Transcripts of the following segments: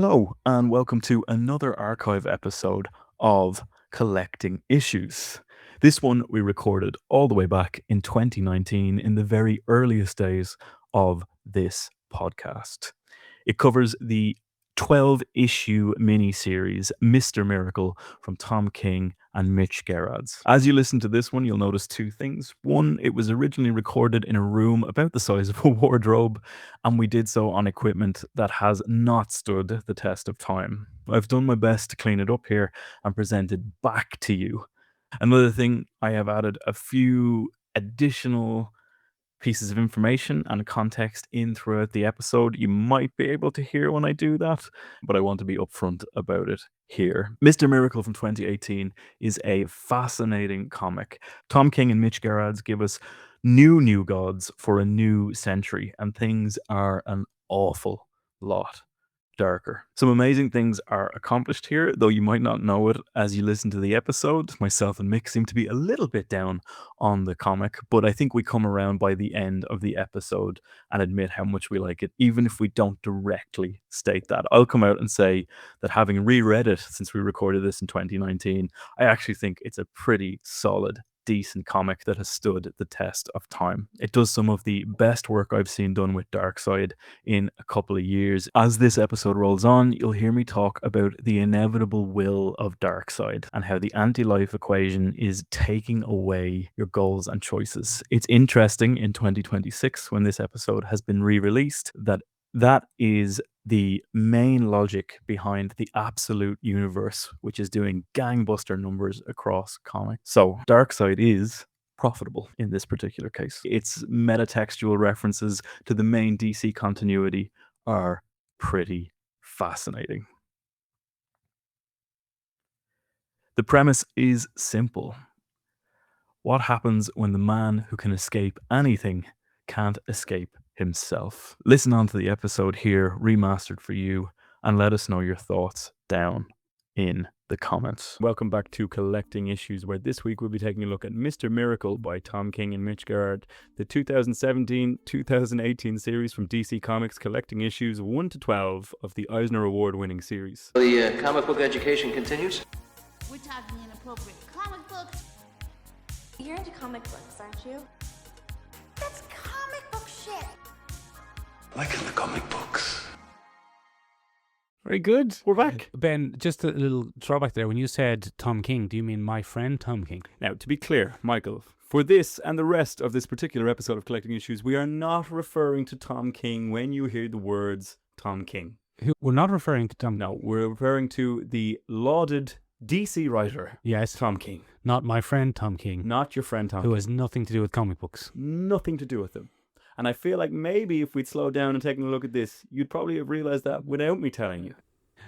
Hello, and welcome to another archive episode of Collecting Issues. This one we recorded all the way back in 2019 in the very earliest days of this podcast. It covers the 12-issue mini-series Mr. Miracle from Tom King and Mitch Gerads. As you listen to this one, you'll notice two things. One, it was originally recorded in a room about the size of a wardrobe, and we did so on equipment that has not stood the test of time. I've done my best to clean it up here and present it back to you. Another thing, I have added a few additional pieces of information and context in throughout the episode. You might be able to hear when I do that, but I want to be upfront about it here. Mr. Miracle from 2018 is a fascinating comic. Tom King and Mitch Gerads give us new gods for a new century, and things are an awful lot darker. Some amazing things are accomplished here, though you might not know it as you listen to the episode. Myself and Mick seem to be a little bit down on the comic, but I think we come around by the end of the episode and admit how much we like it, even if we don't directly state that. I'll come out and say that having reread it since we recorded this in 2019, I actually think it's a pretty solid, decent comic that has stood the test of time. It does some of the best work I've seen done with Darkseid in a couple of years. As this episode rolls on, you'll hear me talk about the inevitable will of Darkseid and how the anti-life equation is taking away your goals and choices. It's interesting in 2026, when this episode has been re-released, that is the main logic behind the absolute universe, which is doing gangbuster numbers across comics. So Darkseid is profitable in this particular case. Its metatextual references to the main DC continuity are pretty fascinating. The premise is simple. What happens when the man who can escape anything can't escape himself? Listen on to the episode here, remastered for you, and let us know your thoughts down in the comments. Welcome back to Collecting Issues, where this week we'll be taking a look at Mr. Miracle by Tom King and Mitch Gerads, the 2017-2018 series from DC Comics, collecting issues 1 to 12 of the Eisner Award winning series. The comic book education continues? We're talking inappropriate comic books. You're into comic books, aren't you? That's comic book shit. Like in the comic books. Very good. We're back. Ben, just a little throwback there. When you said Tom King, do you mean my friend Tom King? Now, to be clear, Michael, for this and the rest of this particular episode of Collecting Issues, we are not referring to Tom King when you hear the words Tom King. We're not referring to Tom. No, we're referring to the lauded DC writer, Yes, Tom King. not my friend Tom King, Not your friend Tom who King. has nothing to do with comic books. Nothing to do with them. And I feel like maybe if we'd slowed down and taken a look at this, you'd probably have realised that without me telling you.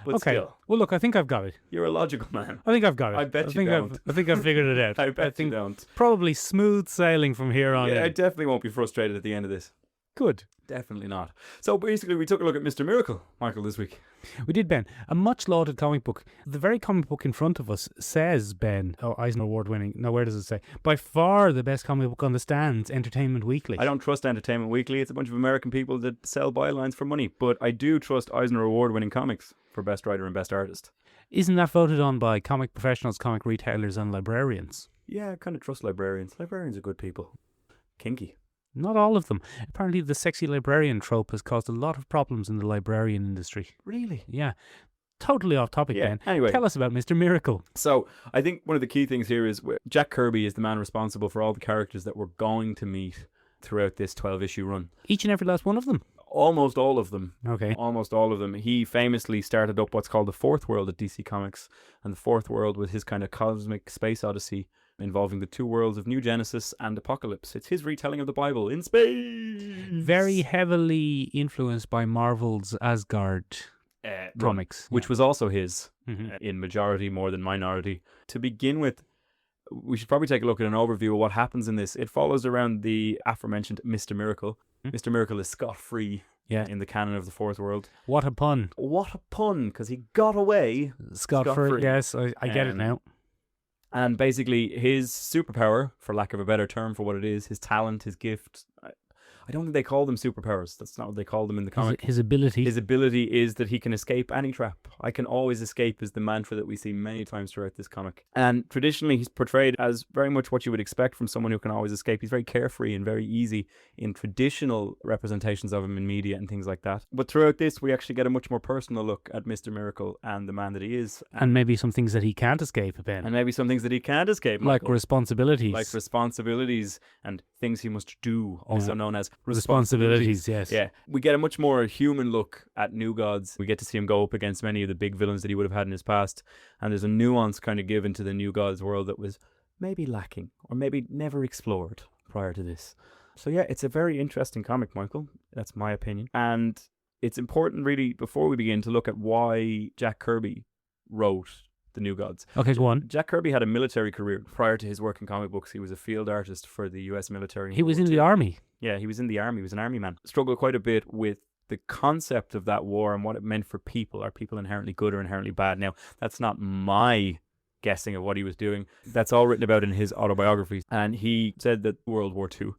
But Okay. still, Well, look, I think I've got it. you're a logical man. I think I've got it. I bet you think don't. I think I've figured it out. I bet think you don't. probably smooth sailing from here on. Yeah, I in. definitely won't be frustrated at the end of this. Good. Definitely not. So basically, we took a look at Mr. Miracle, Michael, this week. We did, Ben. A much lauded comic book. The very comic book in front of us says, Ben, Eisner Award winning. No, where does it say? By far the best comic book on the stands, Entertainment Weekly. I don't trust Entertainment Weekly. It's a bunch of American people that sell bylines for money. But I do trust Eisner Award winning comics for Best Writer and Best Artist. Isn't that voted on by comic professionals, comic retailers, and librarians? Yeah, I kind of trust librarians. Librarians are good people. Kinky. Not all of them. Apparently, the sexy librarian trope has caused a lot of problems in the librarian industry. Really? Yeah. Totally off topic, Yeah, Ben. anyway. Tell us about Mr. Miracle. So I think one of the key things here is Jack Kirby is the man responsible for all the characters that we're going to meet throughout this 12-issue run. Each and every last one of them. Almost all of them. Okay. Almost all of them. He famously started up what's called the Fourth World at DC Comics. And the Fourth World was his kind of cosmic space odyssey involving the two worlds of New Genesis and Apokolips. It's his retelling of the Bible in space. Very heavily influenced by Marvel's Asgard comics. Which was also his Mhm. in majority more than minority. To begin with, we should probably take a look at an overview of what happens in this. It follows around the aforementioned Mr. Miracle. Mr. Miracle is scot-free Yeah. in the canon of the Fourth World. What a pun. What a pun, because he got away. Scott-free. Scot-free. Yes, I get it now. And basically his superpower, for lack of a better term for what it is, his talent, his gift, I I don't think they call them superpowers. That's not what they call them in the comic. His ability. His ability is that he can escape any trap. I can always escape is the mantra that we see many times throughout this comic. And traditionally, he's portrayed as very much what you would expect from someone who can always escape. He's very carefree and very easy in traditional representations of him in media and things like that. But throughout this, we actually get a much more personal look at Mr. Miracle and the man that he is. And maybe some things that he can't escape, Ben. And maybe some things that he can't escape. Like Michael. responsibilities. Like responsibilities and things he must do, also known as responsibilities, yes. Yeah. We get a much more human look at New Gods. We get to see him go up against many of the big villains that he would have had in his past. And there's a nuance kind of given to the New Gods world that was maybe lacking or maybe never explored prior to this. So yeah, it's a very interesting comic, Michael. That's my opinion. And it's important really, before we begin, to look at why Jack Kirby wrote the New Gods. Okay, go on. Jack Kirby had a military career prior to his work in comic books. He was a field artist for the US military. He was in the army. Yeah, he was in the army. He was an army man. Struggled quite a bit with the concept of that war and what it meant for people. Are people inherently good or inherently bad? Now, that's not my guessing of what he was doing. That's all written about in his autobiography. And he said that World War II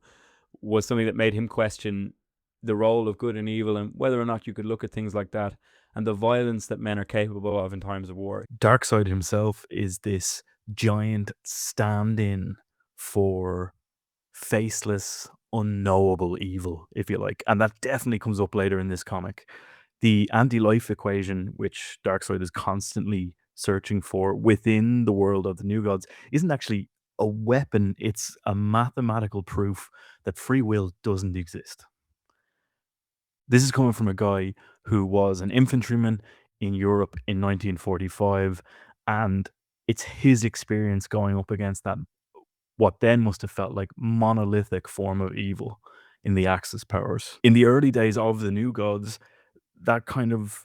was something that made him question the role of good and evil and whether or not you could look at things like that and the violence that men are capable of in times of war. Darkseid himself is this giant stand-in for faceless, unknowable evil, if you like. And that definitely comes up later in this comic. The anti-life equation, which Darkseid is constantly searching for within the world of the New Gods, isn't actually a weapon. It's a mathematical proof that free will doesn't exist. This is coming from a guy who was an infantryman in Europe in 1945, and it's his experience going up against that, what then must have felt like monolithic form of evil in the Axis powers. In the early days of the New Gods, that kind of,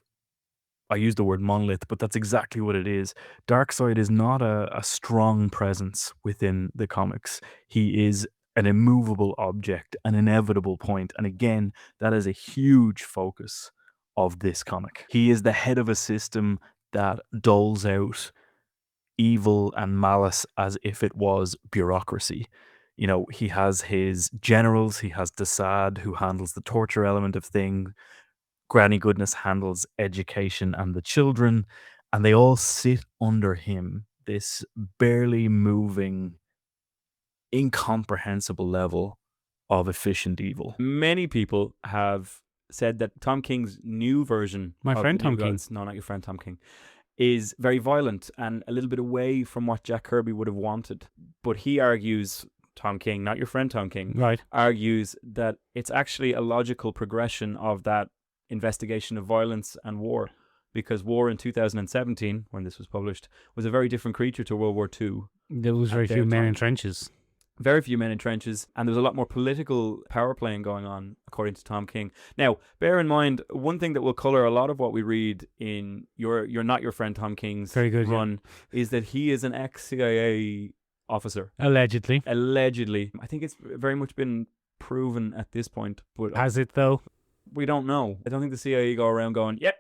I use the word monolith, but that's exactly what it is. Darkseid is not a strong presence within the comics. He is an immovable object, an inevitable point. And again, that is a huge focus of this comic. He is the head of a system that doles out evil and malice as if it was bureaucracy. You know, he has his generals, he has Darkseid, who handles the torture element of things. Granny Goodness handles education and the children, and they all sit under him, this barely moving, incomprehensible level of efficient evil. Many people have said that Tom King's new version My friend Tom King. No, not your friend Tom King, is very violent and a little bit away from what Jack Kirby would have wanted. But he argues, Tom King, not your friend Tom King, Right. argues that it's actually a logical progression of that investigation of violence and war, because war in 2017, when this was published, was a very different creature to World War II. There was very few men in trenches. Very few men in trenches, and there was a lot more political power playing going on, according to Tom King. Now, bear in mind, one thing that will colour a lot of what we read in You're Not Your Friend Tom King's Very good, run is that he is an ex-CIA officer. Allegedly. Allegedly. I think it's very much been proven at this point, but Has it, though? we don't know. I don't think the CIA go around going, yep.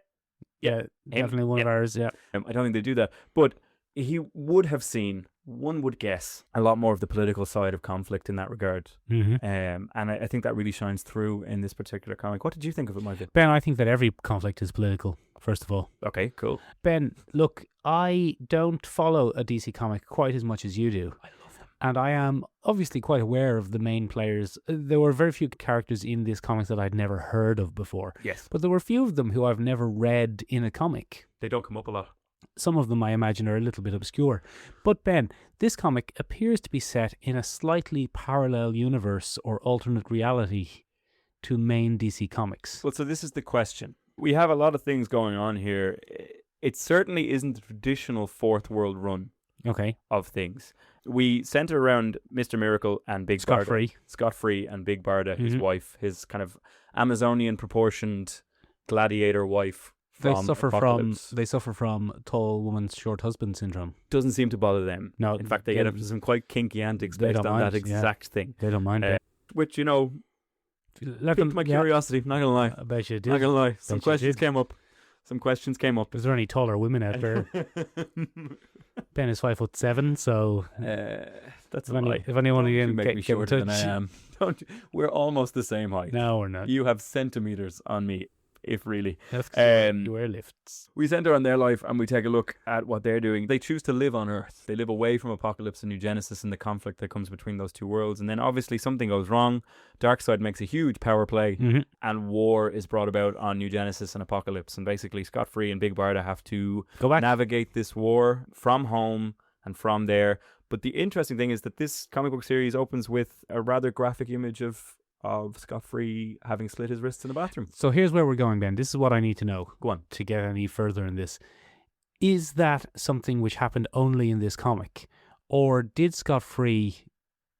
Yeah, definitely one of ours, yeah. I don't think they do that. But he would have seen, one would guess, a lot more of the political side of conflict in that regard. Mm-hmm. And I think that really shines through in this particular comic. What did you think of it, Michael? Ben, I think that every conflict is political, first of all. Okay, cool. Ben, look, I don't follow a DC comic quite as much as you do. I love them. And I am obviously quite aware of the main players. There were very few characters in this comic that I'd never heard of before. Yes. But there were a few of them who I've never read in a comic. They don't come up a lot. Some of them, I imagine, are a little bit obscure. But Ben, this comic appears to be set in a slightly parallel universe or alternate reality to main DC comics. Well, so this is the question. We have a lot of things going on here. It certainly isn't the traditional Fourth World run Okay. of things. We center around Mr. Miracle and Big Scott Barda. Free. Scott Free and Big Barda, his Mhm. wife, his kind of Amazonian proportioned gladiator wife. They From suffer from tall woman's short husband syndrome. Doesn't seem to bother them. No, In fact, they get up to some quite kinky antics they based don't on mind, that exact thing. They don't mind it. Which, you know, Let them, piqued my curiosity, not gonna lie. I bet you did. Not gonna lie. Some Bet you questions did. came up. some questions came up. Is there any taller women out there? Ben is 5'7", so That's if, a any, lie. if anyone Don't you again make me get in shorter than touch. I am. We're almost the same height. No, we're not. You have centimeters on me, if really. That's 'cause you wear lifts. We center on their life and we take a look at what they're doing. They choose to live on Earth. They live away from Apokolips and New Genesis and the conflict that comes between those two worlds. And then obviously something goes wrong. Darkseid makes a huge power play and war is brought about on New Genesis and Apokolips. And basically Scott Free and Big Barda have to Go back. navigate this war from home and from there. But the interesting thing is that this comic book series opens with a rather graphic image of Scott Free having slit his wrists in a bathroom. So here's where we're going, Ben. This is what I need to know. Go on. To get any further in this. Is that something which happened only in this comic? Or did Scott Free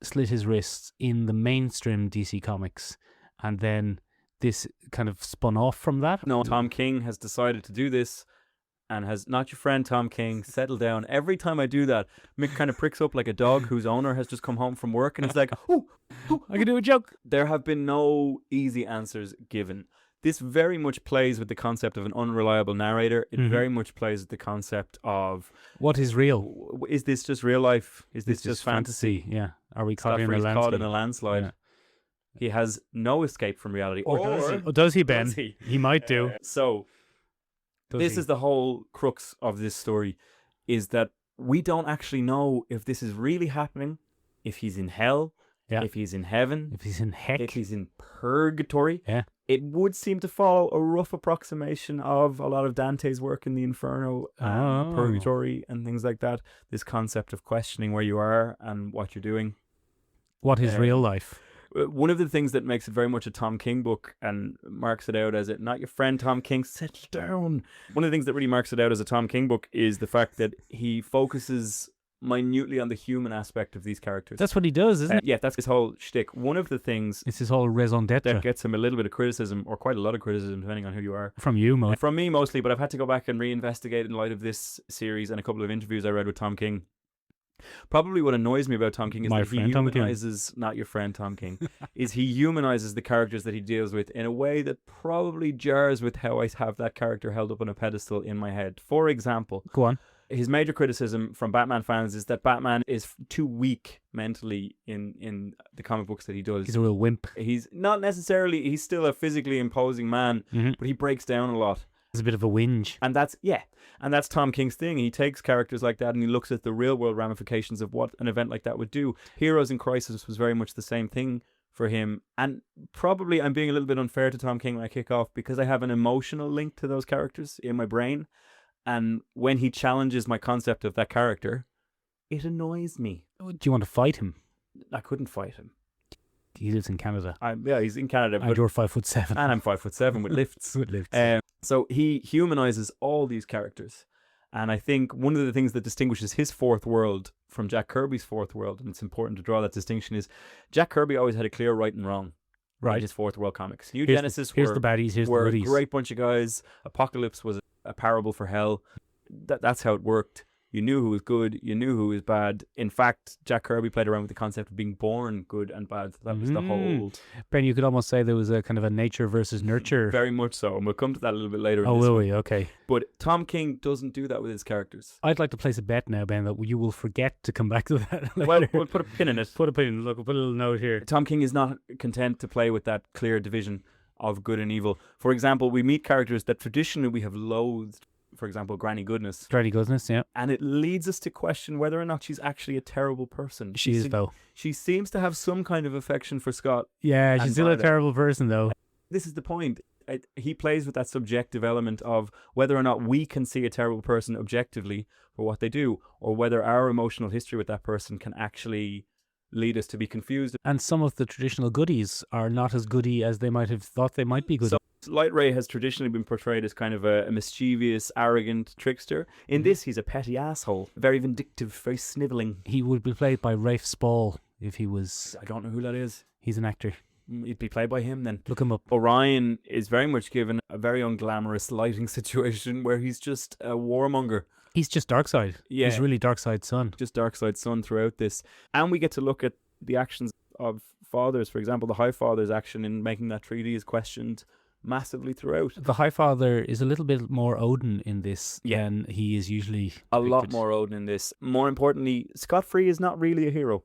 slit his wrists in the mainstream DC comics and then this kind of spun off from that? No, Tom King has decided to do this and has, not your friend Tom King, settled down. Every time I do that, Mick kind of pricks up like a dog whose owner has just come home from work and it's like, ooh, I can do a joke. There have been no easy answers given. This very much plays with the concept of an unreliable narrator. It very much plays with the concept of what is real? Is this just real life? Is this just fantasy? Yeah. Are we Scott caught in a Free's landslide? caught in a landslide. Yeah. He has no escape from reality. Or does he, Ben? Does he? He might do. So this is the whole crux of this story, is that we don't actually know if this is really happening, if he's in hell, if he's in heaven, if he's in heck, if he's in purgatory. Yeah. It would seem to follow a rough approximation of a lot of Dante's work in the Inferno, purgatory and things like that. This concept of questioning where you are and what you're doing. What is real life? One of the things that makes it very much a Tom King book and marks it out as it, not your friend Tom King, settle down. One of the things that really marks it out as a Tom King book is the fact that he focuses minutely on the human aspect of these characters. That's what he does, isn't it? Yeah, that's his whole shtick. One of the things it's his whole raison d'etre that gets him a little bit of criticism, or quite a lot of criticism, depending on who you are. From you, Mo. From me mostly, but I've had to go back and reinvestigate in light of this series and a couple of interviews I read with Tom King. Probably what annoys me about Tom King is that he humanizes, not your friend Tom King, is he humanizes the characters that he deals with in a way that probably jars with how I have that character held up on a pedestal in my head. For example, go on. His major criticism from Batman fans is that Batman is too weak mentally in the comic books that he does. He's a real wimp. He's not necessarily, he's still a physically imposing man, but he breaks down a lot. It's a bit of a whinge. And that's Tom King's thing. He takes characters like that and he looks at the real world ramifications of what an event like that would do. Heroes in Crisis was very much the same thing for him. And probably I'm being a little bit unfair to Tom King when I kick off because I have an emotional link to those characters in my brain. And when he challenges my concept of that character, it annoys me. Do you want to fight him? I couldn't fight him. He lives in Canada. Yeah, he's in Canada. And you're 5'7". And I'm 5'7" with lifts. With lifts. So he humanizes all these characters. And I think one of the things that distinguishes his Fourth World from Jack Kirby's Fourth World, and it's important to draw that distinction, is Jack Kirby always had a clear right and wrong. Right. In his Fourth World comics. New Genesis here's the baddies, here's the were goodies. A great bunch of guys. Apokolips was a parable for hell. That's how it worked. You knew who was good, you knew who was bad. In fact, Jack Kirby played around with the concept of being born good and bad. That was the whole... Ben, you could almost say there was a kind of a nature versus nurture. Very much so, and we'll come to that a little bit later. Oh, will we? Okay. But Tom King doesn't do that with his characters. I'd like to place a bet now, Ben, that you will forget to come back to that later. Well, we'll put a pin in it. Put a pin. Look, we'll put a little note here. Tom King is not content to play with that clear division of good and evil. For example, we meet characters that traditionally we have loathed. For example, Granny Goodness. Granny Goodness, yeah. And it leads us to question whether or not she's actually a terrible person. She is, though. She seems to have some kind of affection for Scott. Yeah, she's still a terrible person, though. This is the point. He plays with that subjective element of whether or not we can see a terrible person objectively for what they do, or whether our emotional history with that person can actually lead us to be confused. And some of the traditional goodies are not as goody as they might have thought they might be good. So Light Ray has traditionally been portrayed as kind of a mischievous, arrogant trickster. In this, he's a petty asshole. Very vindictive, very snivelling. He would be played by Rafe Spall if he was... I don't know who that is. He's an actor. He'd be played by him then. Look him up. Orion is very much given a very unglamorous lighting situation where he's just a warmonger. He's just Darkseid. Yeah. He's really Darkseid's son. Just Darkseid's son throughout this. And we get to look at the actions of fathers. For example, the High Father's action in making that treaty is questioned massively throughout. The Highfather is a little bit more Odin in this Yeah. than he is usually A lot depicted. more Odin in this. More importantly, Scott Free is not really a hero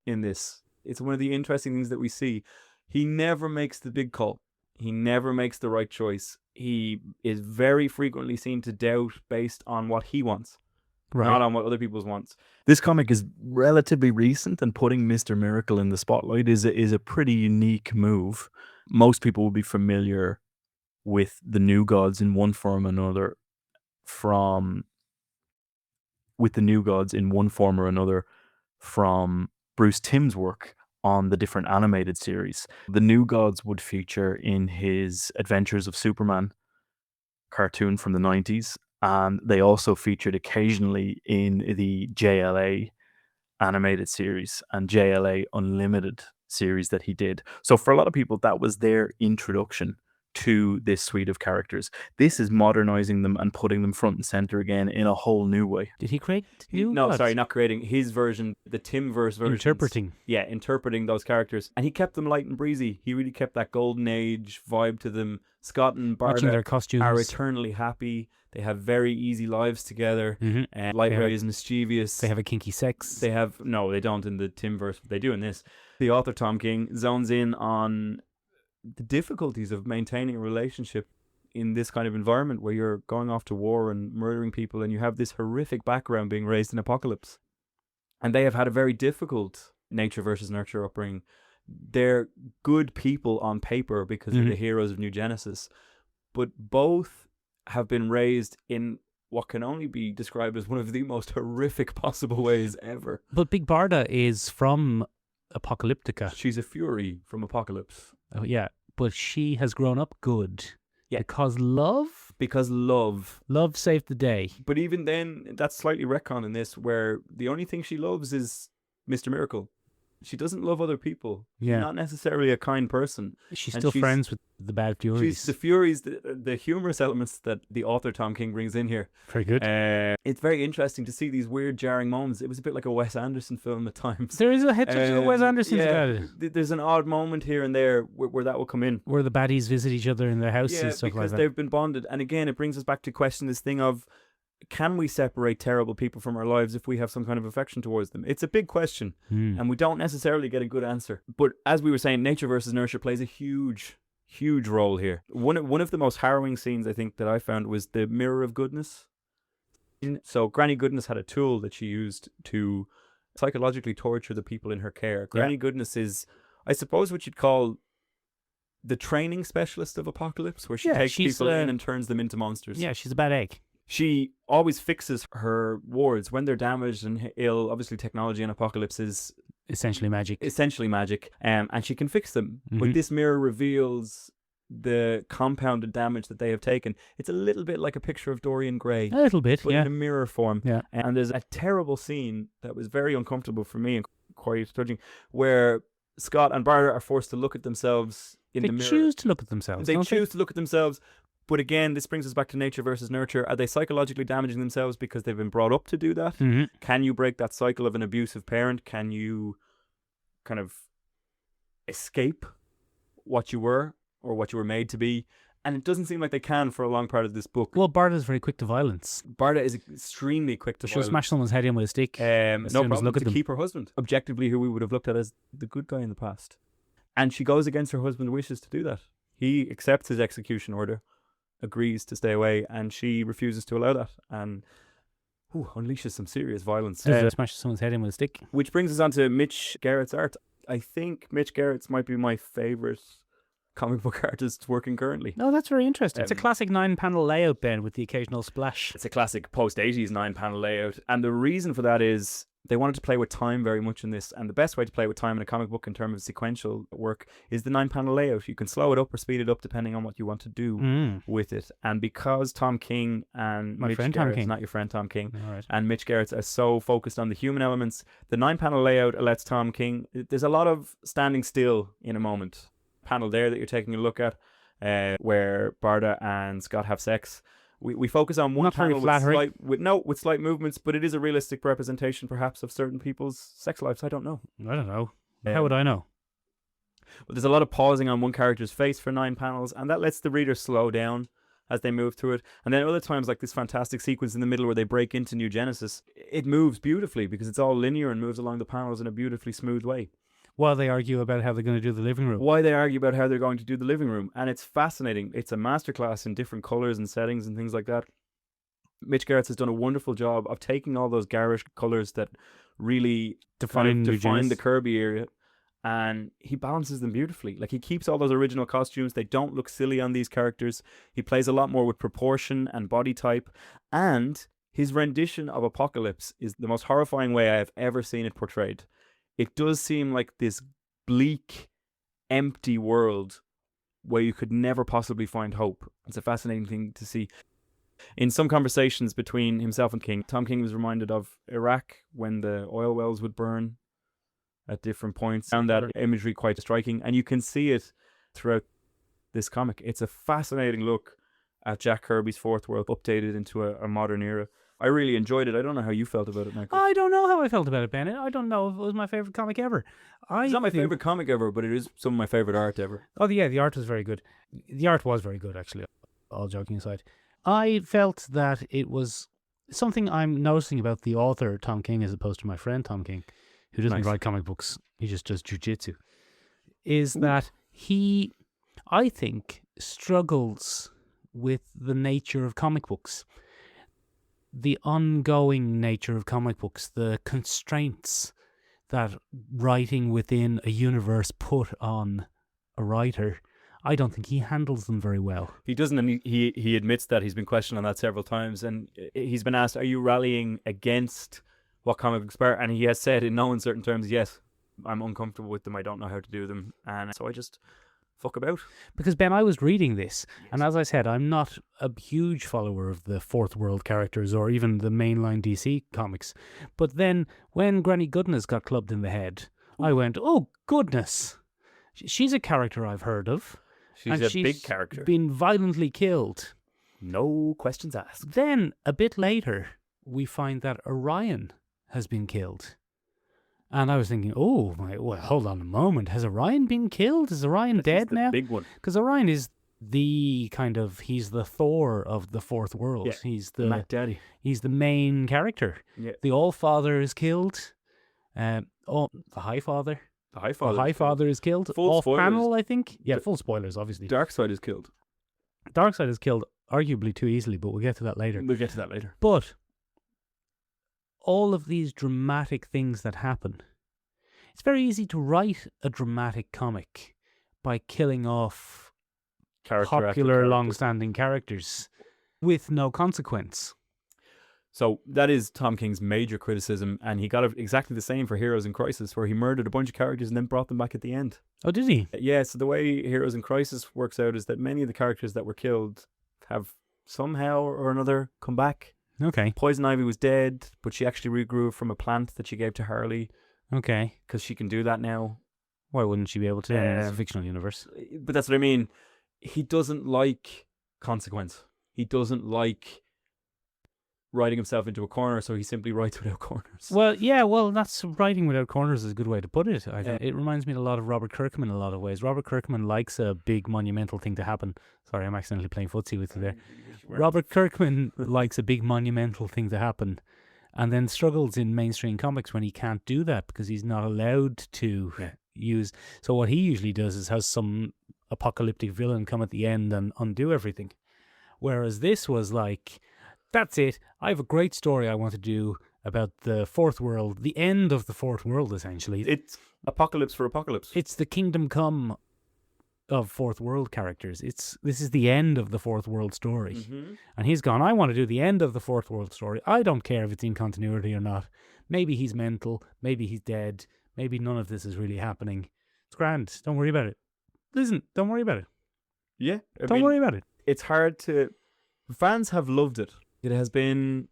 in this. It's one of the interesting things that we see. He never makes the big call. He never makes the right choice. He is very frequently seen to doubt based on what he wants, not on what other people's wants. This comic is relatively recent, and putting Mr. Miracle in the spotlight is a pretty unique move. Most people will be familiar with the New Gods in one form or another from Bruce Timm's work on the different animated series. The New Gods would feature in his Adventures of Superman cartoon from the 90s, and they also featured occasionally in the JLA animated series and JLA Unlimited series that he did. So for a lot of people, that was their introduction to this suite of characters. This is modernizing them and putting them front and center again in a whole new way. Did he create new No, gods? sorry, not creating his version, the Timverse version. Interpreting. Yeah, interpreting those characters. And he kept them light and breezy. He really kept that golden age vibe to them. Scott and Watching their Barda costumes. are eternally happy. They have very easy lives together. Mhm. Lightweight is mischievous. They have a kinky sex. No, they don't in the Timverse, but they do in this. The author, Tom King, zones in on the difficulties of maintaining a relationship in this kind of environment where you're going off to war and murdering people, and you have this horrific background being raised in Apokolips. And they have had a very difficult nature versus nurture upbringing. They're good people on paper because they're the heroes of New Genesis, but both have been raised in what can only be described as one of the most horrific possible ways ever. But Big Barda is from Apocalyptica. She's a fury from Apokolips. Oh, yeah, but she has grown up good. Yeah. Because love saved the day. But even then, that's slightly retcon in this, where the only thing she loves is Mr. Miracle. She doesn't love other people. Yeah. She's not necessarily a kind person. She's And still she's- friends with the bad Furies. She's the Furies, the humorous elements that the author Tom King brings in here. Very good. It's very interesting to see these weird jarring moments. It was a bit like a Wes Anderson film at times. There is a hit to Wes Anderson's about it. There's an odd moment here and there where that will come in. Where the baddies visit each other in their house Yeah, and stuff like because that. they've been bonded. And again, it brings us back to question this thing of, can we separate terrible people from our lives if we have some kind of affection towards them? It's a big question, and we don't necessarily get a good answer. But as we were saying, nature versus nurture plays a huge role here. One of the most harrowing scenes, I think, that I found was the Mirror of Goodness. So Granny Goodness had a tool that she used to psychologically torture the people in her care. Granny Goodness is, I suppose, what you'd call the training specialist of Apokolips, where she takes people in and turns them into monsters. Yeah, she's a bad egg. She always fixes her wards when they're damaged and ill. Obviously, technology in Apokolips is Essentially magic. and she can fix them. But this mirror reveals the compounded damage that they have taken. It's a little bit like a picture of Dorian Gray, A little bit, but yeah. in a mirror form. Yeah. And there's a terrible scene that was very uncomfortable for me and quite touching, where Scott and Barda are forced to look at themselves in They the mirror. choose to look at themselves. They don't choose to look at themselves. But again, this brings us back to nature versus nurture. Are they psychologically damaging themselves because they've been brought up to do that? Can you break that cycle of an abusive parent? Can you kind of escape what you were or what you were made to be? And it doesn't seem like they can for a long part of this book. Well, Barda's very quick to violence. Barda is extremely quick to She'll violence. smash someone's head in with a stick. No soon as problem look at to them. keep her husband, objectively who we would have looked at as the good guy in the past. And she goes against her husband's wishes to do that. He accepts his execution order, agrees to stay away, and she refuses to allow that, and unleashes some serious violence. Smash someone's head in with a stick. Which brings us on to Mitch Gerads' art. I think Mitch Gerads might be my favourite comic book artist working currently. No, that's very interesting. It's a classic 9-panel layout, Ben, with the occasional splash. It's a classic post-80s 9-panel layout, and the reason for that is they wanted to play with time very much in this, and the best way to play with time in a comic book in terms of sequential work is the 9-panel layout. You can slow it up or speed it up depending on what you want to do with it. And because Tom King and Mitch Gerads, not your friend Tom King, and Mitch Gerads are so focused on the human elements, the 9-panel layout lets Tom King, there's a lot of standing still in a moment. Panel there that you're taking a look at, where Barda and Scott have sex. We focus on one Not very panel flattering. with slight movements, but it is a realistic representation, perhaps, of certain people's sex lives. I don't know. I don't know. How would I know? But there's a lot of pausing on one character's face for 9 panels, and that lets the reader slow down as they move through it. And then other times, like this fantastic sequence in the middle where they break into New Genesis, it moves beautifully because it's all linear and moves along the panels in a beautifully smooth way. While they argue about how they're going to do the living room. Why they argue about how they're going to do the living room. And it's fascinating. It's a masterclass in different colours and settings and things like that. Mitch Gerads has done a wonderful job of taking all those garish colours that really define the Kirby area, and he balances them beautifully. Like, he keeps all those original costumes. They don't look silly on these characters. He plays a lot more with proportion and body type, and his rendition of Apokolips is the most horrifying way I have ever seen it portrayed. It does seem like this bleak, empty world where you could never possibly find hope. It's a fascinating thing to see. In some conversations between himself and King, Tom King was reminded of Iraq when the oil wells would burn at different points. Found that imagery quite striking, and you can see it throughout this comic. It's a fascinating look at Jack Kirby's Fourth World updated into a modern era. I really enjoyed it. I don't know how you felt about it, Michael. I don't know how I felt about it, Ben. I don't know if it was my favourite comic ever. It's not my favourite comic ever, but it is some of my favourite art ever. Oh, yeah, the art was very good. The art was very good, actually, all joking aside. I felt that it was something I'm noticing about the author, Tom King, as opposed to my friend Tom King, who doesn't write comic books. He just does jiu-jitsu. Is that he, I think, struggles with the nature of comic books. The ongoing nature of comic books, the constraints that writing within a universe put on a writer, I don't think he handles them very well. He doesn't, and he admits that. He's been questioned on that several times, and he's been asked, are you rallying against what comic books are? And he has said in no uncertain terms, yes, I'm uncomfortable with them, I don't know how to do them, and so I just fuck about. Because, Ben, I was reading this, and as I said, I'm not a huge follower of the Fourth World characters or even the mainline DC comics, but then when Granny Goodness got clubbed in the head, I went, oh goodness, she's a character I've heard of. She's a big character. Been violently killed. No questions asked. Then, a bit later, we find that Orion has been killed. And I was thinking, well, hold on a moment. Has Orion been killed? Is Orion dead now? Big one. Because Orion is he's the Thor of the Fourth World. Yeah, he's the Mac Daddy. He's the main character. Yeah. The All-Father is killed. The High Father. The High Father is killed. Full Off spoilers. panel, I think. Yeah, full spoilers, obviously. Darkseid is killed. Darkseid is killed, arguably too easily, but we'll get to that later. But all of these dramatic things that happen, it's very easy to write a dramatic comic by killing off popular, long-standing characters with no consequence. So that is Tom King's major criticism, and he got exactly the same for Heroes in Crisis, where he murdered a bunch of characters and then brought them back at the end. Oh, did he? Yeah, so the way Heroes in Crisis works out is that many of the characters that were killed have somehow or another come back. Okay. Poison Ivy was dead, but she actually regrew from a plant that she gave to Harley. Okay. Because she can do that now. Why wouldn't she be able to? It's a fictional universe. But that's what I mean. He doesn't like consequence. He doesn't like writing himself into a corner, so he simply writes without corners. Well, yeah, that's writing without corners is a good way to put it. I think. It reminds me a lot of Robert Kirkman in a lot of ways. Robert Kirkman likes a big monumental thing to happen. Sorry, I'm accidentally playing footsie with you there. Robert Kirkman likes a big monumental thing to happen, and then struggles in mainstream comics when he can't do that because he's not allowed to use. So what he usually does is has some apocalyptic villain come at the end and undo everything. Whereas this was like, that's it. I have a great story I want to do about the Fourth World, the end of the Fourth World, essentially. It's Apokolips for Apokolips. It's the Kingdom Come of Fourth World characters. This is the end of the Fourth World story. Mm-hmm. And he's gone, I want to do the end of the Fourth World story. I don't care if it's in continuity or not. Maybe he's mental. Maybe he's dead. Maybe none of this is really happening. It's grand. Don't worry about it. Listen, don't worry about it. Yeah. Don't worry about it. It's hard to... Fans have loved it. It has been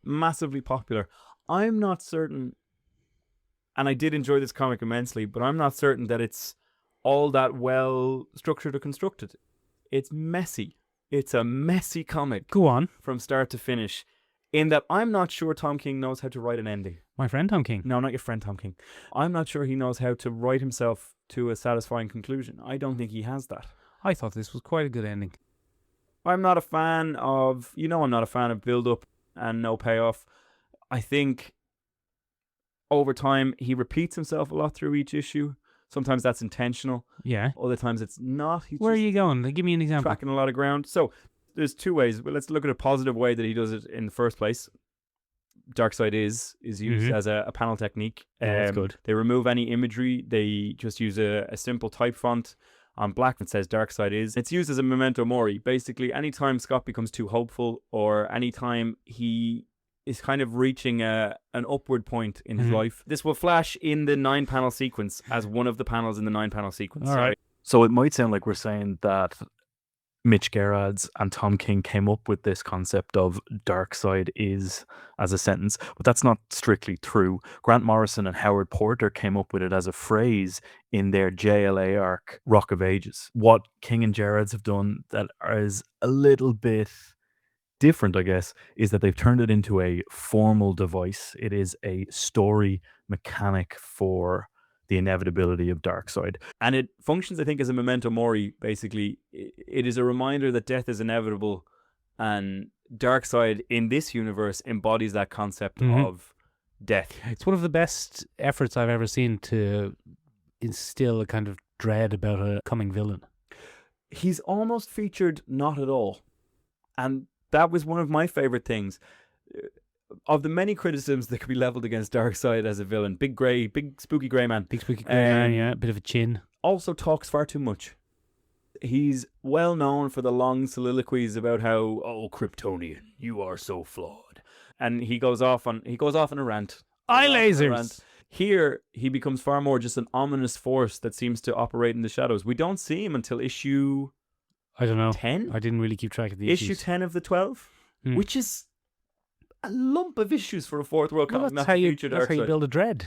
massively popular. I'm not certain, and I did enjoy this comic immensely, but I'm not certain that it's all that well structured or constructed. It's messy. It's a messy comic. Go on. From start to finish. in that I'm not sure Tom King knows how to write an ending. My friend Tom King. No, not your friend Tom King. I'm not sure he knows how to write himself to a satisfying conclusion. I don't think he has that. I thought this was quite a good ending. I'm not a fan of, I'm not a fan of build-up and no payoff. I think over time he repeats himself a lot through each issue. Sometimes that's intentional. Yeah. Other times it's not. He's Where are just you going? Give me an example. tracking a lot of ground. So there's two ways. Well, let's look at a positive way that he does it in the first place. Darkseid is used as a panel technique. That's good. They remove any imagery. They just use a simple type font on black that says Darkseid is. It's used as a memento mori. Basically, anytime Scott becomes too hopeful or anytime he is kind of reaching an upward point in his life, this will flash in the 9-panel sequence as one of the panels in the 9-panel sequence. All right. So it might sound like we're saying that Mitch Gerads and Tom King came up with this concept of Darkseid is as a sentence, but that's not strictly true. Grant Morrison and Howard Porter came up with it as a phrase in their JLA arc, Rock of Ages. What King and Gerads have done that is a little bit different, I guess, is that they've turned it into a formal device. It is a story mechanic for the inevitability of Darkseid. And it functions, I think, as a memento mori, basically. It is a reminder that death is inevitable, and Darkseid in this universe embodies that concept of death. It's one of the best efforts I've ever seen to instill a kind of dread about a coming villain. He's almost featured not at all. And that was one of my favorite things. Of the many criticisms that could be leveled against Darkseid as a villain, big spooky grey man. Big spooky grey man, yeah, a bit of a chin. Also talks far too much. He's well known for the long soliloquies about how, oh, Kryptonian, you are so flawed. And he goes off on a rant. Eye lasers! Here, he becomes far more just an ominous force that seems to operate in the shadows. We don't see him until issue... I don't know. 10? I didn't really keep track of the Issue issues. 10 of the 12, which is a lump of issues for a Fourth World comic. That's how you build a dread.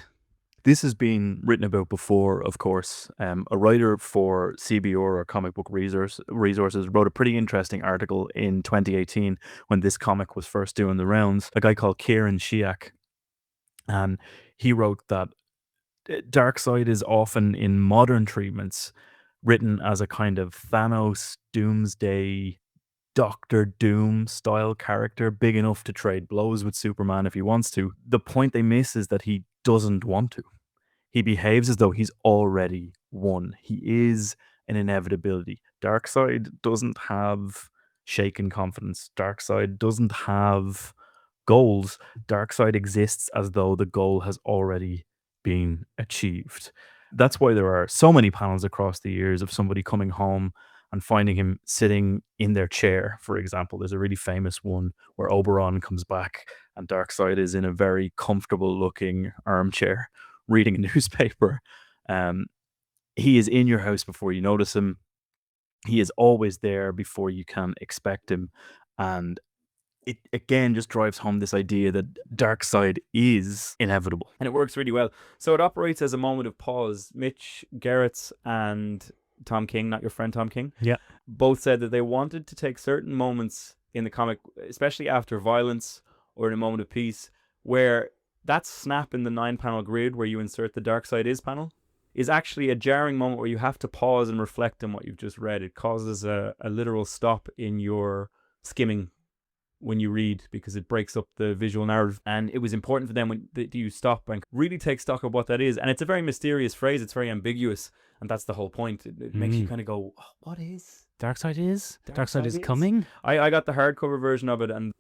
This has been written about before, of course. A writer for CBR, or Comic Book Resources, wrote a pretty interesting article in 2018 when this comic was first doing the rounds. A guy called Kieran Shiak. And he wrote that Darkseid is often in modern treatments written as a kind of Thanos, Doomsday, Doctor Doom style character, big enough to trade blows with Superman if he wants to. The point they miss is that he doesn't want to. He behaves as though he's already won. He is an inevitability. Darkseid doesn't have shaken confidence. Darkseid doesn't have goals. Darkseid exists as though the goal has already been achieved. That's why there are so many panels across the years of somebody coming home and finding him sitting in their chair, for example. There's a really famous one where Oberon comes back and Darkseid is in a very comfortable looking armchair reading a newspaper. He is in your house before you notice him. He is always there before you can expect him. And it again just drives home this idea that Darkseid is inevitable. And it works really well. So it operates as a moment of pause. Mitch Gerads and Tom King, not your friend Tom King, both said that they wanted to take certain moments in the comic, especially after violence or in a moment of peace, where that snap in the 9-panel grid where you insert the Darkseid is panel is actually a jarring moment where you have to pause and reflect on what you've just read. It causes a literal stop in your skimming when you read, because it breaks up the visual narrative. And it was important for them when you stop and really take stock of what that is. And it's a very mysterious phrase. It's very ambiguous. And that's the whole point. It makes you kind of go, oh, what is? Darkseid is? Darkseid is coming? I got the hardcover version of it, and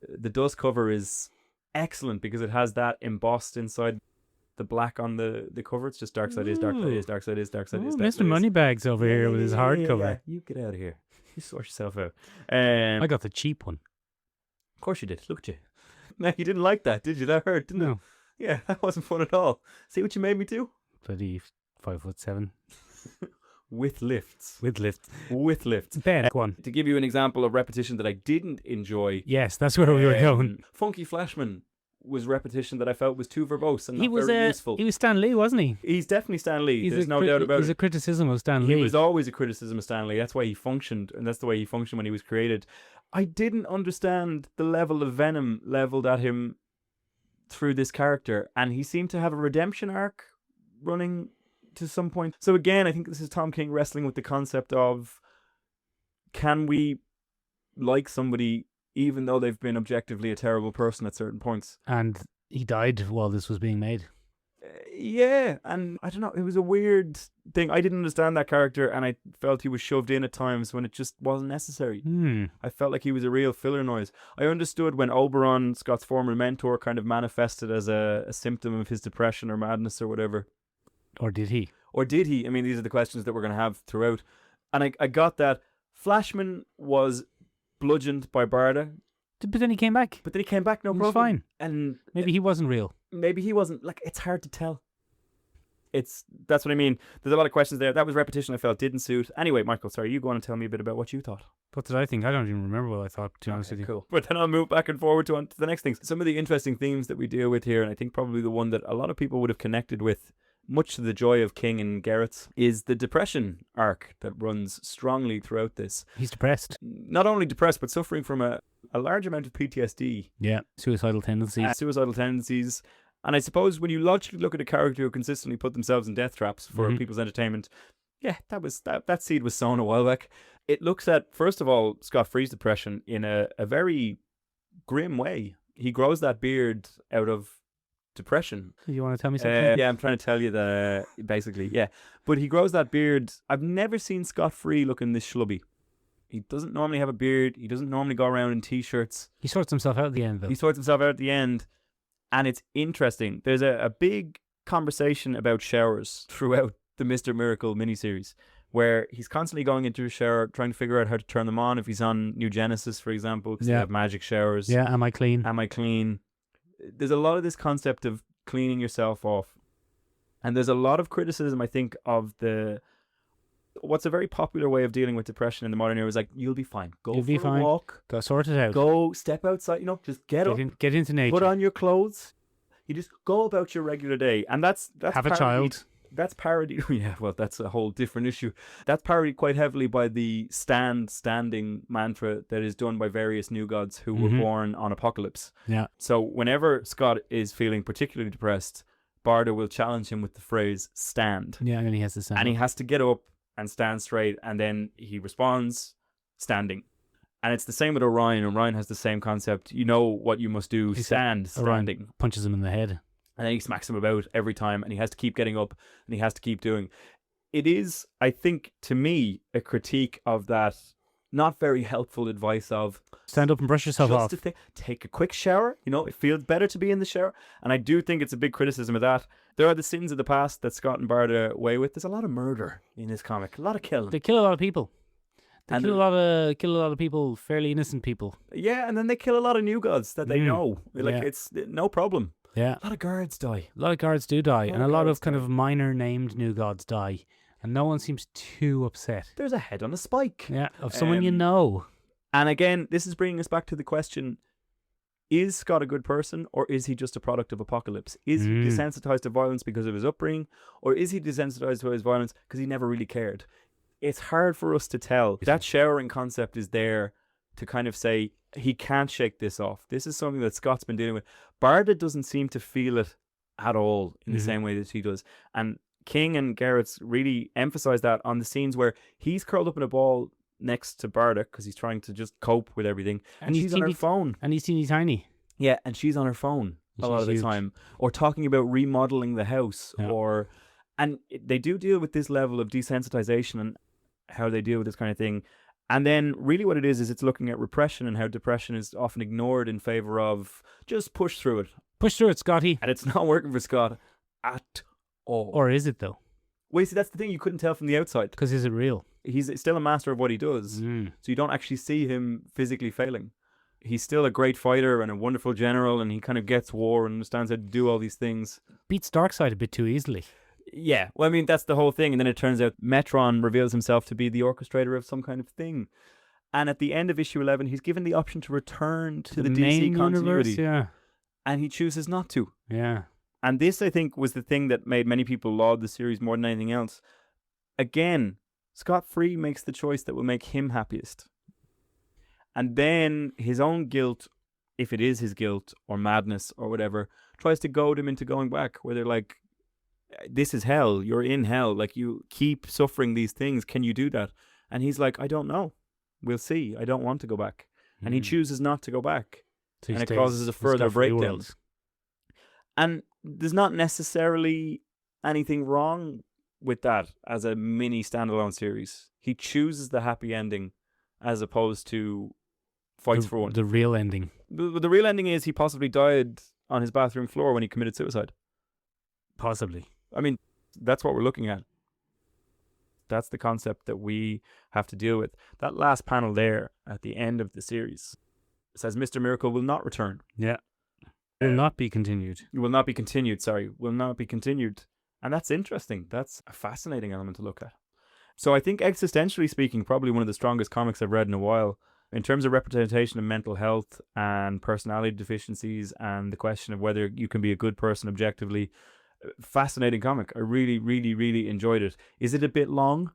the dust cover is excellent because it has that embossed inside the black on the cover. It's just Darkseid is, Darkseid is, Darkseid is, Darkseid is. Mr. Moneybags over here with his hardcover. Yeah. You get out of here. You sort yourself out. I got the cheap one. Of course you did. Look at you. No, you didn't like that, did you? That hurt, didn't it? Yeah, that wasn't fun at all. See what you made me do? Bloody 5'7". With lifts. With lifts. With lifts. Ben, go on. To give you an example of repetition that I didn't enjoy. Yes, that's where we were going. Funky Flashman was repetition that I felt was too verbose and He not was very useful. He was Stan Lee, wasn't he? He's definitely Stan Lee. There's no doubt about He's it. a criticism of Stan Lee. He was always a criticism of Stan Lee. That's why he functioned, and that's the way he functioned when he was created. I didn't understand the level of venom leveled at him through this character, and he seemed to have a redemption arc running to some point. So again, I think this is Tom King wrestling with the concept of, can we like somebody even though they've been objectively a terrible person at certain points? And he died while this was being made. Yeah, and I don't know, it was a weird thing. I didn't understand that character, and I felt he was shoved in at times when it just wasn't necessary. I felt like he was a real filler noise. I understood when Oberon, Scott's former mentor, kind of manifested as a symptom of his depression or madness or whatever. Or did he? Or did he? I mean, these are the questions that we're going to have throughout. And I got that. Flashman was bludgeoned by Barda. But then he came back. But then he came back, no He problem. was fine. And maybe he wasn't real. Maybe he wasn't. Like, it's hard to tell. That's what I mean. There's a lot of questions there. That was repetition I felt didn't suit. Anyway, Michael, sorry, you go on and tell me a bit about what you thought. What did I think? I don't even remember what I thought, to be honest with you. Cool. But then I'll move back and forward to the next things. Some of the interesting themes that we deal with here, and I think probably the one that a lot of people would have connected with, much to the joy of King and Gerads, is the depression arc that runs strongly throughout this. He's depressed. Not only depressed, but suffering from a large amount of PTSD. Yeah, suicidal tendencies. And I suppose when you logically look at a character who consistently put themselves in death traps for people's entertainment, yeah, that seed was sown a while back. It looks at, first of all, Scott Free's depression in a very grim way. He grows that beard out of depression. You want to tell me something? Yeah, I'm trying to tell you that, basically, yeah. But he grows that beard. I've never seen Scott Free looking this schlubby. He doesn't normally have a beard. He doesn't normally go around in T-shirts. He sorts himself out at the end, though. He sorts himself out at the end. And it's interesting. There's a big conversation about showers throughout the Mr. Miracle miniseries, where he's constantly going into a shower, trying to figure out how to turn them on. If he's on New Genesis, for example, because they have magic showers. Yeah, am I clean? Am I clean? There's a lot of this concept of cleaning yourself off. And there's a lot of criticism, I think, of what's a very popular way of dealing with depression in the modern era is like, you'll be fine. Go for a walk. Go sort it out. Go step outside, just get up. Get into nature. Put on your clothes. You just go about your regular day. And that's have a child. That's parodied. Yeah, well, that's a whole different issue. That's parodied quite heavily by the standing mantra that is done by various new gods who were born on Apokolips. Yeah. So whenever Scott is feeling particularly depressed, Barda will challenge him with the phrase stand. Yeah, and then he has to stand. And he has to get up and stand straight, and then he responds standing. And it's the same with Orion. Orion has the same concept. You know what you must do. Standing. Orion punches him in the head. And then he smacks him about every time, and he has to keep getting up, and he has to keep doing. It is, I think, to me, a critique of that not very helpful advice of stand up and brush yourself off. Take a quick shower. It feels better to be in the shower. And I do think it's a big criticism of that. There are the sins of the past that Scott and Barda away with. There's a lot of murder in this comic, a lot of killing. They kill a lot of people. They kill a lot of people, fairly innocent people. Yeah, and then they kill a lot of new gods that they know. It's no problem. Yeah. A lot of guards die. A lot of guards do die, and a lot of kind of minor named new gods die. And no one seems too upset. There's a head on a spike. Yeah, of someone you know. And again, this is bringing us back to the question, is Scott a good person, or is he just a product of Apokolips? Is he desensitized to violence because of his upbringing, or is he desensitized to his violence because he never really cared? It's hard for us to tell. That showering concept is there to kind of say, he can't shake this off. This is something that Scott's been dealing with. Barda doesn't seem to feel it at all in the same way that he does. And King and Gerads really emphasize that on the scenes where he's curled up in a ball next to Barda because he's trying to just cope with everything, and she's on her phone. And he's teeny tiny. Yeah, and she's on her phone a lot of the time, or talking about remodeling the house, and they do deal with this level of desensitization and how they deal with this kind of thing. And then really what it is it's looking at repression and how depression is often ignored in favor of just push through it. Push through it, Scotty. And it's not working for Scott at all. Or is it, though? Well, see, that's the thing. You couldn't tell from the outside. Because is it real? He's still a master of what he does. So you don't actually see him physically failing. He's still a great fighter and a wonderful general, and he kind of gets war and understands how to do all these things. Beats Darkseid a bit too easily. Yeah, well, I mean, that's the whole thing. And then it turns out Metron reveals himself to be the orchestrator of some kind of thing. And at the end of issue 11, he's given the option to return to the DC main continuity. Universe, yeah. and he chooses not to. Yeah. And this, I think, was the thing that made many people laud the series more than anything else. Again, Scott Free makes the choice that will make him happiest. And then his own guilt, if it is his guilt or madness or whatever, tries to goad him into going back, where they're like, this is hell. You're in hell. Like, you keep suffering these things. Can you do that? And he's like, I don't know. We'll see. I don't want to go back. And he chooses not to go back. So he and it stays causes a in further Scott Free breakdown. world. And there's not necessarily anything wrong with that as a mini standalone series. He chooses the happy ending as opposed to fights for one. The real ending. The real ending is he possibly died on his bathroom floor when he committed suicide. Possibly. I mean, that's what we're looking at. That's the concept that we have to deal with. That last panel there at the end of the series says Mr. Miracle will not return. Yeah. Will not be continued. Will not be continued, sorry. Will not be continued. And that's interesting. That's a fascinating element to look at. So I think existentially speaking, probably one of the strongest comics I've read in a while. In terms of representation of mental health and personality deficiencies and the question of whether you can be a good person objectively, fascinating comic. I really, really, really enjoyed it. Is it a bit long?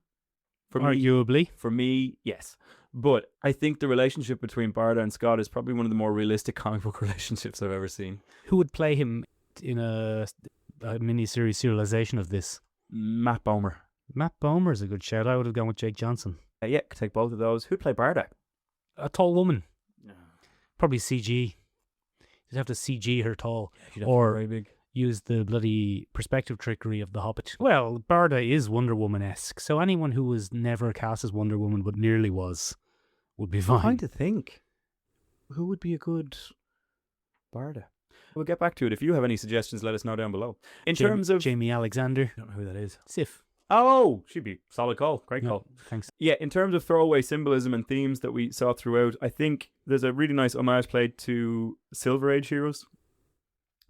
Arguably. For me, yes. But I think the relationship between Barda and Scott is probably one of the more realistic comic book relationships I've ever seen. Who would play him in a miniseries serialization of this? Matt Bomer. Matt Bomer's a good shout. I would have gone with Jake Johnson. Yeah, could take both of those. Who'd play Barda? A tall woman. Probably CG. You'd have to CG her tall. Or very big. Use the bloody perspective trickery of The Hobbit. Well, Barda is Wonder Woman-esque, so anyone who was never cast as Wonder Woman but nearly was would be fine. I'm trying to think. Who would be a good Barda? We'll get back to it. If you have any suggestions, let us know down below. In terms of... Jamie Alexander. I don't know who that is. Sif. Oh, she'd be solid call. Great call. Thanks. Yeah, in terms of throwaway symbolism and themes that we saw throughout, I think there's a really nice homage played to Silver Age heroes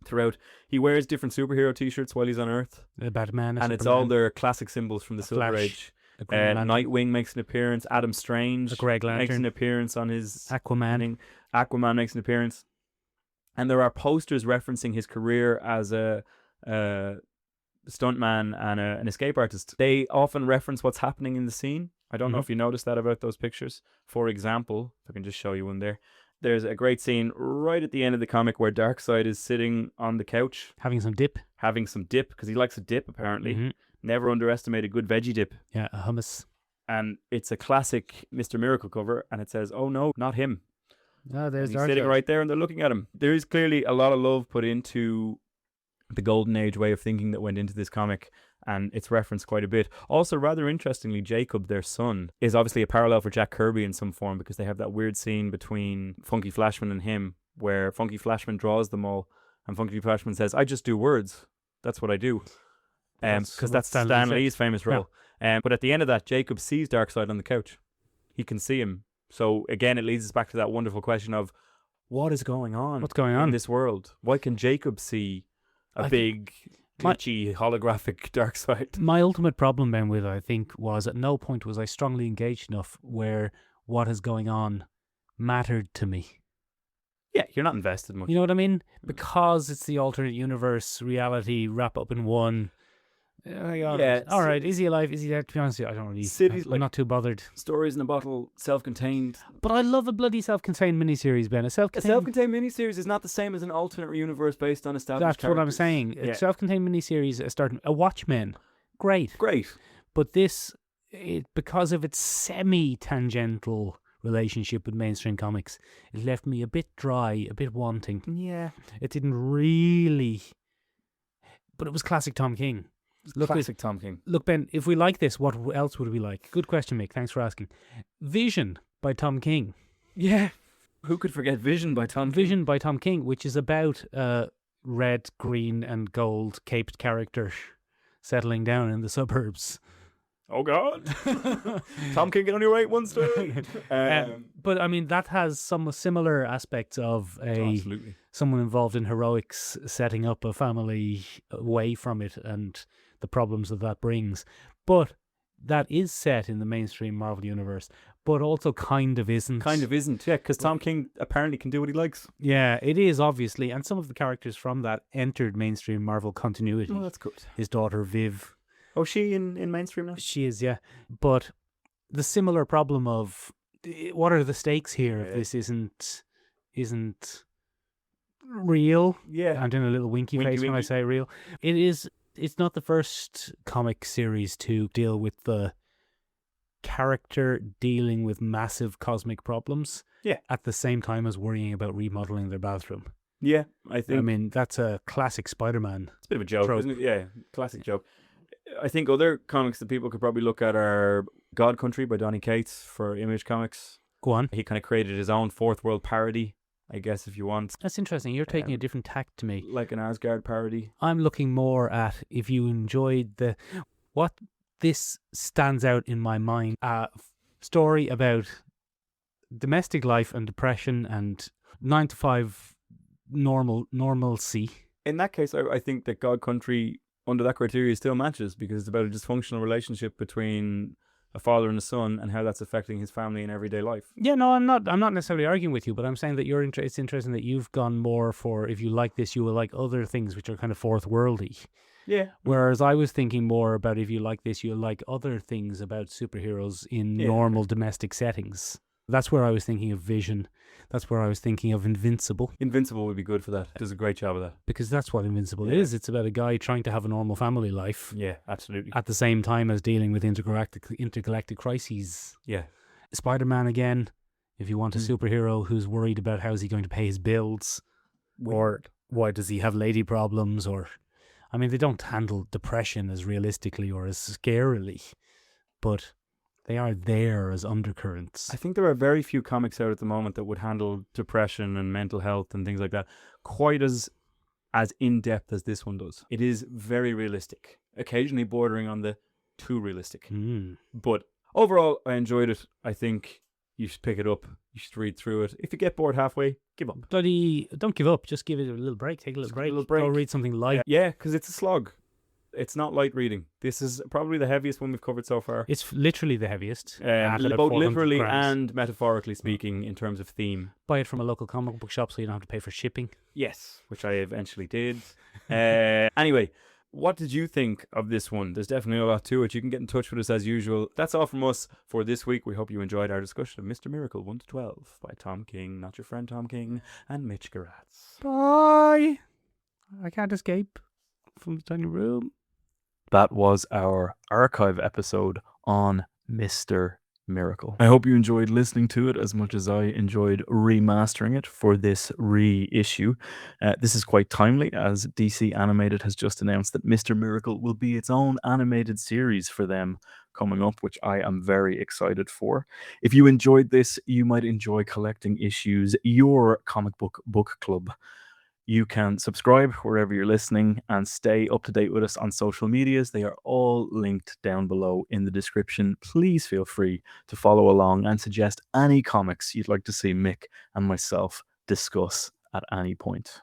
throughout. He wears different superhero t-shirts while he's on Earth. Batman. And it's all their classic symbols from the Silver Flash, Age. Green Lantern. Nightwing makes an appearance. Adam Strange Greg Lantern. makes an appearance on his... Aquaman. Aquaman makes an appearance. And there are posters referencing his career as a stuntman and an escape artist. They often reference what's happening in the scene. I don't know if you noticed that about those pictures. For example, if I can just show you one there. There's a great scene right at the end of the comic where Darkseid is sitting on the couch. Having some dip. Having some dip, because he likes a dip, apparently. Mm-hmm. Never underestimate a good veggie dip. Yeah, a hummus. And it's a classic Mr. Miracle cover, and it says, oh no, not him. Oh, there's He's sitting right there and they're looking at him. There is clearly a lot of love put into the golden age way of thinking that went into this comic, and it's referenced quite a bit. Also, rather interestingly, Jacob, their son, is obviously a parallel for Jack Kirby in some form, because they have that weird scene between Funky Flashman and him where Funky Flashman draws them all and Funky Flashman says, I just do words. That's what I do. Because that's Stan Lee's famous role. Yeah. But at the end of that, Jacob sees Darkseid on the couch. He can see him. So again, it leads us back to that wonderful question of what is going on? What's going on in this world? Why can Jacob see a big, glitchy, holographic Darkseid? My ultimate problem, Ben, with it, I think, was at no point was I strongly engaged enough where what is going on mattered to me. Yeah, you're not invested much. You know what I mean? Because it's the alternate universe, reality, wrap up in one. Yeah, all right. Is he alive? Is he dead? To be honest, I don't really. I'm not too bothered. Stories in a bottle, self-contained. But I love a bloody self-contained miniseries, Ben. A self-contained miniseries is not the same as an alternate universe based on established That's what I'm saying. A self-contained miniseries, a Watchmen, great. But this, because of its semi-tangential relationship with mainstream comics, it left me a bit dry, a bit wanting. Yeah, it didn't really. But it was classic Tom King. Classic Tom King. Look, Ben, if we like this, what else would we like? Good question, Mick. Thanks for asking. Vision by Tom King. Yeah. Who could forget Vision by Tom King? Vision by Tom King, which is about a red, green, and gold caped character settling down in the suburbs. Oh, God. Tom King can only write one story. But, I mean, that has some similar aspects of someone involved in heroics setting up a family away from it and the problems that brings. But that is set in the mainstream Marvel universe. but also kind of isn't. Kind of isn't, yeah, because Tom King apparently can do what he likes. Yeah, it is, obviously. And some of the characters from that entered mainstream Marvel continuity. Oh, that's good. His daughter, Viv. Oh, she in mainstream now? She is, yeah. But the similar problem of what are the stakes here if this isn't real? Yeah. I'm doing a little winky face when I winky. say real. It's not the first comic series to deal with the character dealing with massive cosmic problems at the same time as worrying about remodeling their bathroom. Yeah, I think. I mean, that's a classic Spider-Man. It's a bit of a joke, trope. isn't it? Yeah, classic joke. I think other comics that people could probably look at are God Country by Donny Cates for Image Comics. Go on. He kind of created his own Fourth World parody, I guess, if you want. That's interesting. You're taking a different tack to me. Like an Asgard parody. I'm looking more at if you enjoyed what this stands out in my mind. A story about domestic life and depression and 9 to 5 normalcy. In that case, I think that God Country, under that criteria, still matches because it's about a dysfunctional relationship between a father and a son and how that's affecting his family in everyday life. Yeah, no, I'm not necessarily arguing with you, but I'm saying that it's interesting that you've gone more for, if you like this, you will like other things which are kind of fourth worldy. Yeah. Whereas I was thinking more about, if you like this, you'll like other things about superheroes in normal domestic settings. That's where I was thinking of Vision. That's where I was thinking of Invincible. Invincible would be good for that. It does a great job of that. Because that's what Invincible is. It's about a guy trying to have a normal family life. Yeah, absolutely. At the same time as dealing with intergalactic crises. Yeah. Spider-Man again, if you want a superhero who's worried about how's he going to pay his bills. Or why does he have lady problems, or... I mean, they don't handle depression as realistically or as scarily, but they are there as undercurrents. I think there are very few comics out at the moment that would handle depression and mental health and things like that quite as in-depth as this one does. It is very realistic, occasionally bordering on the too realistic. But overall, I enjoyed it. I think you should pick it up. You should read through it. If you get bored halfway, give up. Bloody, don't give up. Just give it a little break. Take a little break. Go read something light. Yeah, because it's a slog. It's not light reading. This is probably the heaviest one we've covered so far. It's literally the heaviest. Both literally grams. and metaphorically speaking in terms of theme. Buy it from a local comic book shop so you don't have to pay for shipping. Yes, which I eventually did. Anyway, what did you think of this one? There's definitely a lot to it. You can get in touch with us as usual. That's all from us for this week. We hope you enjoyed our discussion of Mr. Miracle 1 to 12 by Tom King, not your friend Tom King, and Mitch Gerads. Bye. I can't escape from the tiny room. That was our archive episode on Mr. Miracle. I hope you enjoyed listening to it as much as I enjoyed remastering it for this reissue. This is quite timely as DC Animated has just announced that Mr. Miracle will be its own animated series for them coming up, which I am very excited for. If you enjoyed this, you might enjoy collecting issues, your comic book club. You can subscribe wherever you're listening and stay up to date with us on social medias. They are all linked down below in the description. Please feel free to follow along and suggest any comics you'd like to see Mick and myself discuss at any point.